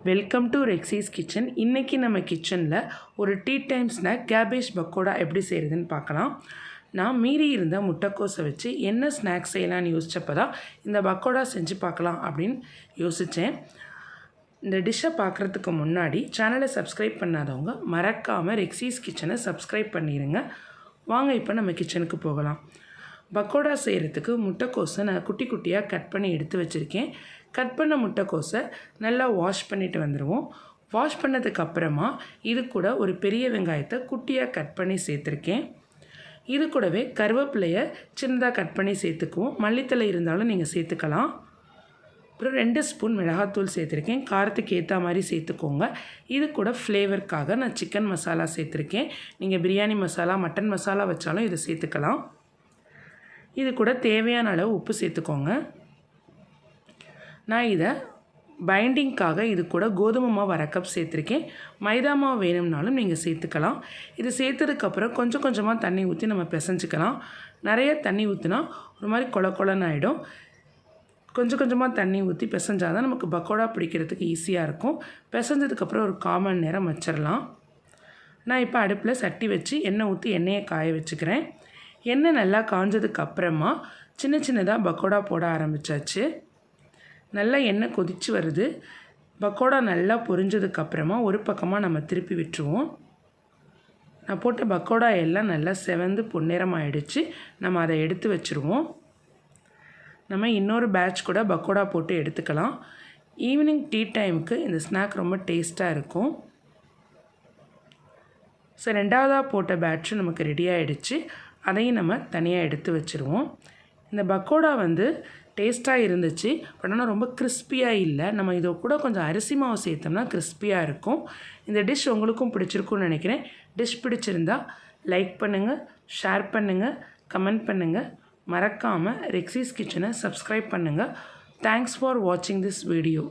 Welcome to ரெக்ஸிஸ் kitchen. இன்றைக்கி நம்ம கிச்சனில் ஒரு tea time snack cabbage pakoda எப்படி செய்கிறதுன்னு பார்க்கலாம். நான் மீறி இருந்த முட்டைக்கோஸை வச்சு என்ன ஸ்நாக்ஸ் செய்யலான்னு யோசித்தப்போ தான் இந்த பக்கோடா செஞ்சு பார்க்கலாம் அப்படின்னு யோசித்தேன். இந்த டிஷ்ஷை பார்க்குறதுக்கு முன்னாடி சேனலை சப்ஸ்கிரைப் பண்ணாதவங்க மறக்காமல் ரெக்ஸிஸ் கிச்சனை சப்ஸ்கிரைப் பண்ணிடுங்க. வாங்க இப்போ நம்ம கிச்சனுக்கு போகலாம். பக்கோடா செய்கிறதுக்கு முட்டைக்கோஸை நான் குட்டி குட்டியாக கட் பண்ணி எடுத்து வச்சுருக்கேன். கட் பண்ண முட்டைக்கோஸை நல்லா வாஷ் பண்ணிவிட்டு வந்துடுவோம். வாஷ் பண்ணதுக்கப்புறமா இது கூட ஒரு பெரிய வெங்காயத்தை குட்டியாக கட் பண்ணி சேர்த்துருக்கேன். இது கூடவே கருவேப்பிலையை சின்னதாக கட் பண்ணி சேர்த்துக்குவோம். மல்லித்தலை இருந்தாலும் நீங்கள் சேர்த்துக்கலாம். அப்புறம் 2 ஸ்பூன் மிளகாத்தூள் சேர்த்துருக்கேன். காரத்துக்கு ஏற்ற மாதிரி சேர்த்துக்கோங்க. இது கூட ஃப்ளேவருக்காக நான் சிக்கன் மசாலா சேர்த்துருக்கேன். நீங்கள் பிரியாணி மசாலா மட்டன் மசாலா வச்சாலும் இதை சேர்த்துக்கலாம். இது கூட தேவையான அளவு உப்பு சேர்த்துக்கோங்க. நான் இதை பைண்டிங்க்காக இது கூட கோதுமை மாவு 1/2 கப் சேர்த்துருக்கேன். மைதா மாவு வேணும்னாலும் நீங்கள் சேர்த்துக்கலாம். இது சேர்த்ததுக்கப்புறம் கொஞ்சம் கொஞ்சமாக தண்ணி ஊற்றி நம்ம பிசைஞ்சிக்கலாம். நிறைய தண்ணி ஊற்றினா ஒரு மாதிரி கொலன்னு ஆகிடும். கொஞ்சம் கொஞ்சமாக தண்ணி ஊற்றி பிசைஞ்சால் தான் நமக்கு பக்கோடா பிடிக்கிறதுக்கு ஈஸியாக இருக்கும். பிசைஞ்சதுக்கப்புறம் ஒரு 1/4 மணி நேரம் வச்சிடலாம். நான் இப்போ அடுப்பில் சட்டி வச்சு எண்ணெய் ஊற்றி எண்ணெயை காய வச்சுக்கிறேன். எண்ணெய் நல்லா காஞ்சதுக்கப்புறமா சின்ன சின்னதாக பக்கோடா போட ஆரம்பித்தாச்சு. நல்லா எண்ணெய் கொதித்து வருது. பக்கோடா நல்லா பொரிஞ்சதுக்கப்புறமா ஒரு பக்கமாக நம்ம திருப்பி விட்டுருவோம். நான் போட்ட பக்கோடா எல்லாம் நல்லா செவந்து பொன்னிறம் ஆகிடுச்சு. நம்ம அதை எடுத்து வச்சுருவோம். நம்ம இன்னொரு பேட்ச் கூட பக்கோடா போட்டு எடுத்துக்கலாம். ஈவினிங் டீ டைமுக்கு இந்த ஸ்நாக் ரொம்ப டேஸ்ட்டாக இருக்கும். ஸோ 2வதாக போட்ட பேட்சும் நமக்கு ரெடி ஆகிடுச்சு. அதையும் நம்ம தனியாக எடுத்து வச்சுருவோம். இந்த பக்கோடா டேஸ்ட்டாக இருந்துச்சு. பட் ஆனால் ரொம்ப கிறிஸ்பியாக இல்லை. நம்ம இதை கூட கொஞ்சம் அரிசி மாவு சேர்த்தோம்னா கிறிஸ்பியாக இருக்கும். இந்த டிஷ் உங்களுக்கும் பிடிச்சிருக்குன்னு நினைக்கிறேன். டிஷ் பிடிச்சிருந்தா லைக் பண்ணுங்கள், ஷேர் பண்ணுங்கள், கமெண்ட் பண்ணுங்கள். மறக்காமல் ரெக்ஸிஸ் கிச்சனை சப்ஸ்கிரைப் பண்ணுங்கள். தேங்க்ஸ் ஃபார் வாட்சிங் திஸ் வீடியோ.